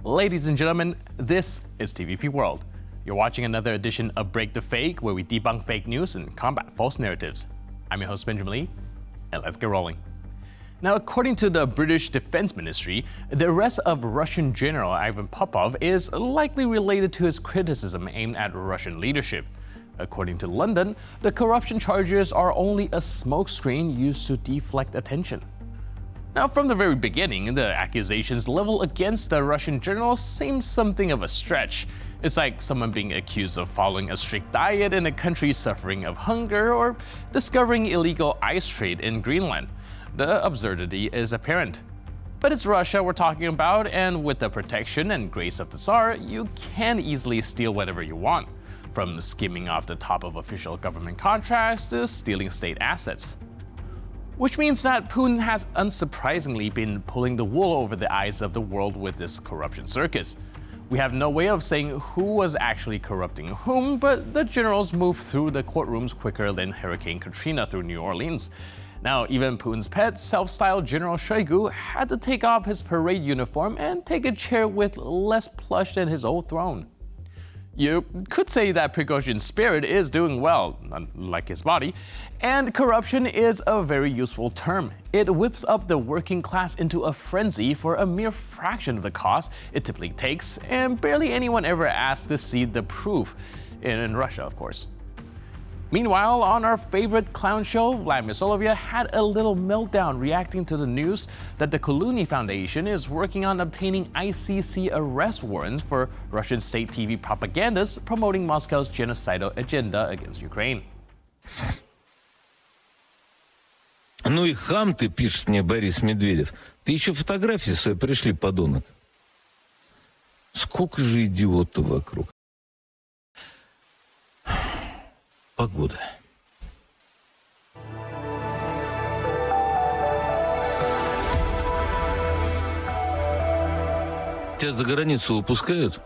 Ladies and gentlemen, this is TVP World. You're watching another edition of Break the Fake, where we debunk fake news and combat false narratives. I'm your host, Benjamin Lee, and let's get rolling. Now, according to the British Defense Ministry, the arrest of Russian General Ivan Popov is likely related to his criticism aimed at Russian leadership. According to London, the corruption charges are only a smokescreen used to deflect attention. Now, from the very beginning, the accusations leveled against the Russian general seemed something of a stretch. It's like someone being accused of following a strict diet in a country suffering of hunger or discovering illegal ice trade in Greenland. The absurdity is apparent. But it's Russia we're talking about, and with the protection and grace of the Tsar, you can easily steal whatever you want, from skimming off the top of official government contracts to stealing state assets. Which means that Putin has unsurprisingly been pulling the wool over the eyes of the world with this corruption circus. We have no way of saying who was actually corrupting whom, but the generals moved through the courtrooms quicker than Hurricane Katrina through New Orleans. Now, even Putin's pet, self-styled General Shoigu had to take off his parade uniform and take a chair with less plush than his old throne. You could say that Prigozhin's spirit is doing well, unlike his body, and corruption is a very useful term. It whips up the working class into a frenzy for a mere fraction of the cost it typically takes, and barely anyone ever asks to see the proof, in Russia, of course. Meanwhile, on our favorite clown show, Vladimir Solovyov had a little meltdown reacting to the news that the Kuluni Foundation is working on obtaining ICC arrest warrants for Russian state TV propagandists promoting Moscow's genocidal agenda against Ukraine. Ну и хам ты, пишет мне Борис Медведев. Ты еще фотографии свои пришли, подонок. Сколько же идиотов вокруг. Погода. Тебя за границу выпускают?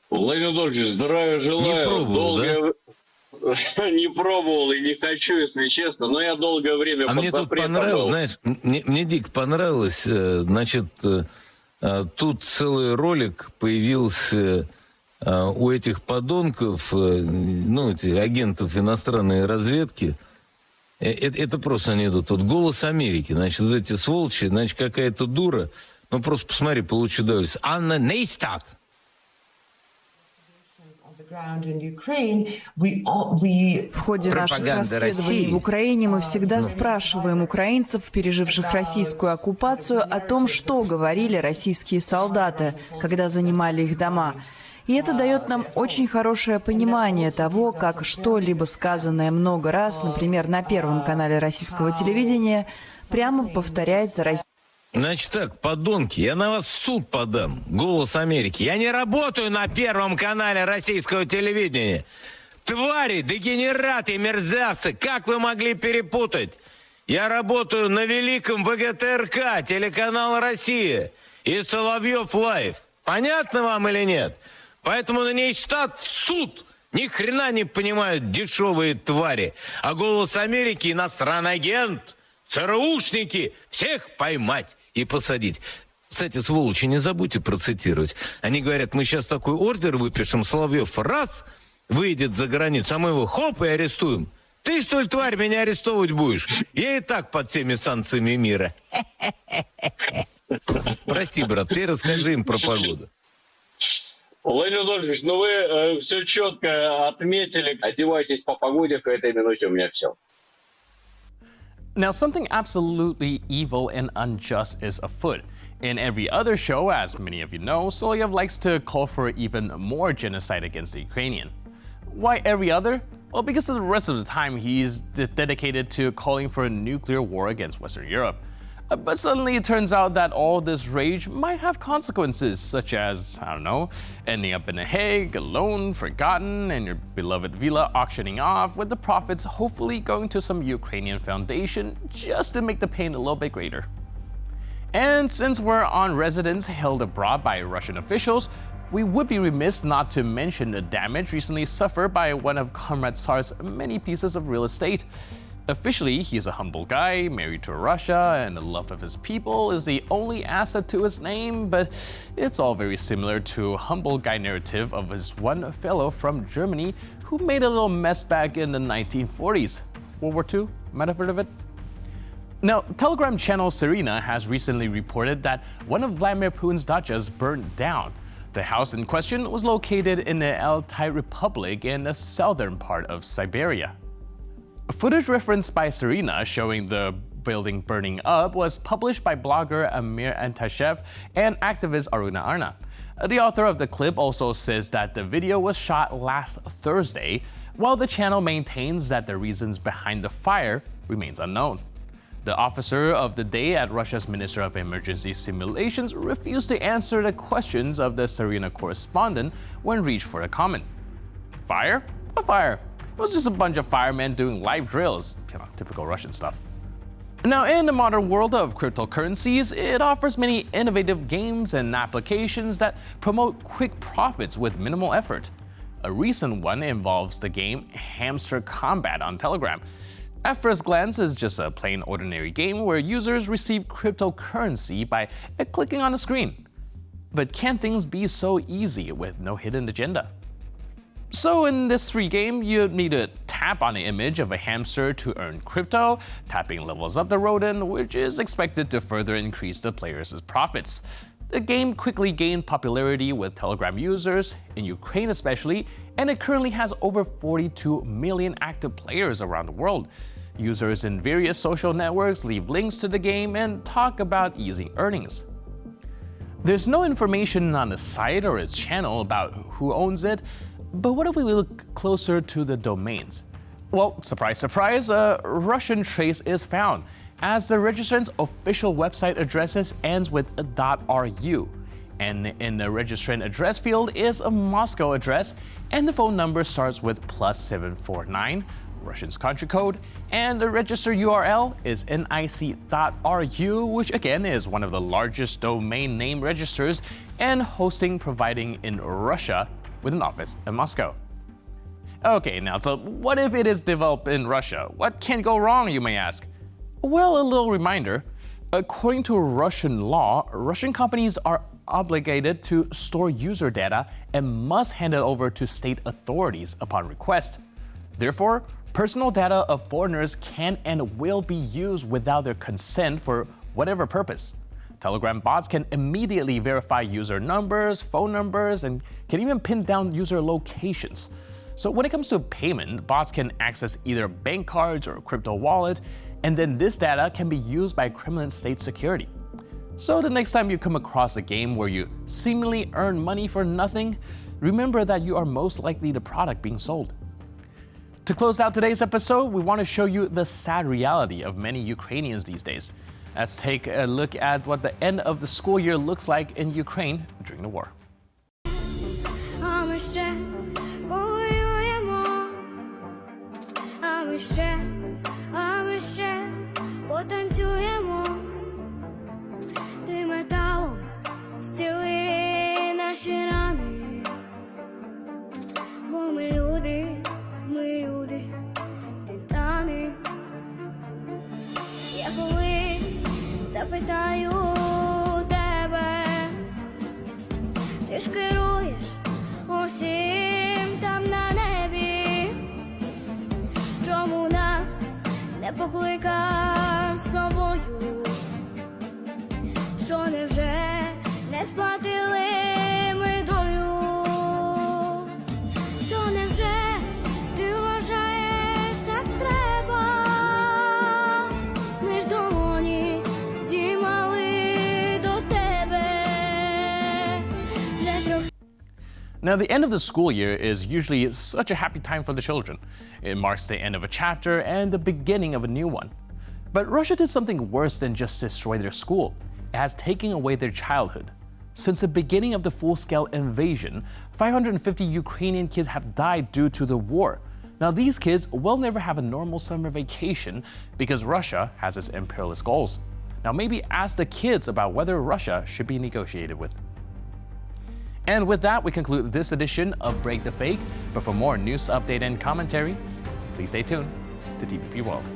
Владимир Анатольевич, здравия желаю. Не пробовал, да? Не пробовал и не хочу, если честно, но я долгое время под мне тут понравилось, знаешь, мне дико понравилось, значит, тут целый ролик появился у этих подонков, этих агентов иностранной разведки. Это просто анекдот. Вот «Голос Америки». Значит, эти сволочи, значит, какая-то дура. Ну, просто посмотри, получу удовольствие. Анна Нейстат. В ходе наших расследований в Украине мы всегда спрашиваем украинцев, переживших российскую оккупацию, о том, что говорили российские солдаты, когда занимали их дома. И это дает нам очень хорошее понимание того, как что-либо сказанное много раз, например, на Первом канале российского телевидения, прямо повторяется Россией. Значит так, подонки, я на вас в суд подам. «Голос Америки». Я не работаю на Первом канале российского телевидения. Твари, дегенераты, мерзавцы, как вы могли перепутать? Я работаю на великом ВГТРК, телеканал «Россия» и «Соловьев Лайв». Понятно вам или нет? Поэтому на ней штат суд. Ни хрена не понимают дешевые твари. А «Голос Америки» иностранный агент, ЦРУшники, всех поймать и посадить. Кстати, сволочи, не забудьте процитировать. Они говорят, мы сейчас такой ордер выпишем, Соловьев раз выйдет за границу, а мы его хоп и арестуем. Ты, что ли, тварь, меня арестовывать будешь? Я и так под всеми санкциями мира. Прости, брат, ты расскажи им про погоду. Владимир Анатольевич, ну вы все четко отметили. Одевайтесь по погоде, к этой минуте у меня все. Now, something absolutely evil and unjust is afoot. In every other show, as many of you know, Solovyov likes to call for even more genocide against the Ukrainian. Why every other? Well, because the rest of the time he's dedicated to calling for a nuclear war against Western Europe. But suddenly it turns out that all this rage might have consequences, such as, I don't know, ending up in a Hague, alone, forgotten, and your beloved villa auctioning off, with the profits hopefully going to some Ukrainian foundation just to make the pain a little bit greater. And since we're on residence held abroad by Russian officials, we would be remiss not to mention the damage recently suffered by one of Comrade Tsar's many pieces of real estate. Officially, he's a humble guy, married to Russia, and the love of his people is the only asset to his name, but it's all very similar to humble guy narrative of his one fellow from Germany who made a little mess back in the 1940s. World War II? Might have heard of it? Now, Telegram channel Serena has recently reported that one of Vladimir Putin's dachas burned down. The house in question was located in the Altai Republic in the southern part of Siberia. Footage referenced by Serena showing the building burning up was published by blogger Amir Antashev and activist Aruna Arna. The author of the clip also says that the video was shot last Thursday, while the channel maintains that the reasons behind the fire remains unknown. The officer of the day at Russia's Minister of Emergency Simulations refused to answer the questions of the Serena correspondent when reached for a comment. Fire? What fire? It was just a bunch of firemen doing live drills. Typical Russian stuff. Now, in the modern world of cryptocurrencies, it offers many innovative games and applications that promote quick profits with minimal effort. A recent one involves the game Hamster Combat on Telegram. At first glance, it's just a plain ordinary game where users receive cryptocurrency by clicking on a screen. But can things be so easy with no hidden agenda? So in this free game, you need to tap on the image of a hamster to earn crypto. Tapping levels up the rodent, which is expected to further increase the player's profits. The game quickly gained popularity with Telegram users, in Ukraine especially, and it currently has over 42 million active players around the world. Users in various social networks leave links to the game and talk about easy earnings. There's no information on the site or its channel about who owns it, but what if we look closer to the domains? Well, surprise, surprise, a Russian trace is found, as the registrant's official website addresses ends with .ru, and in the registrant address field is a Moscow address, and the phone number starts with +749, Russian's country code, and the register URL is nic.ru, which again is one of the largest domain name registers and hosting providing in Russia with an office in Moscow. Okay, now so what if it is developed in Russia? What can go wrong, you may ask? Well, a little reminder. According to Russian law, Russian companies are obligated to store user data and must hand it over to state authorities upon request. Therefore, personal data of foreigners can and will be used without their consent for whatever purpose. Telegram bots can immediately verify user numbers, phone numbers, and can even pin down user locations. So when it comes to payment, bots can access either bank cards or crypto wallet, and then this data can be used by Kremlin state security. So the next time you come across a game where you seemingly earn money for nothing, remember that you are most likely the product being sold. To close out today's episode, we want to show you the sad reality of many Ukrainians these days. Let's take a look at what the end of the school year looks like in Ukraine during the war. Запитаю тебе, ти ж керуєш усім там на небі, чому нас не покликав з собою, що невже не сплатили ми долю, що невже ти вважаєш так треба, ми ж долоні Now, the end of the school year is usually such a happy time for the children. It marks the end of a chapter and the beginning of a new one. But Russia did something worse than just destroy their school. It has taken away their childhood. Since the beginning of the full-scale invasion, 550 Ukrainian kids have died due to the war. Now, these kids will never have a normal summer vacation because Russia has its imperialist goals. Now, maybe ask the kids about whether Russia should be negotiated with. And with that, we conclude this edition of Break the Fake. But for more news update and commentary, please stay tuned to TVP World.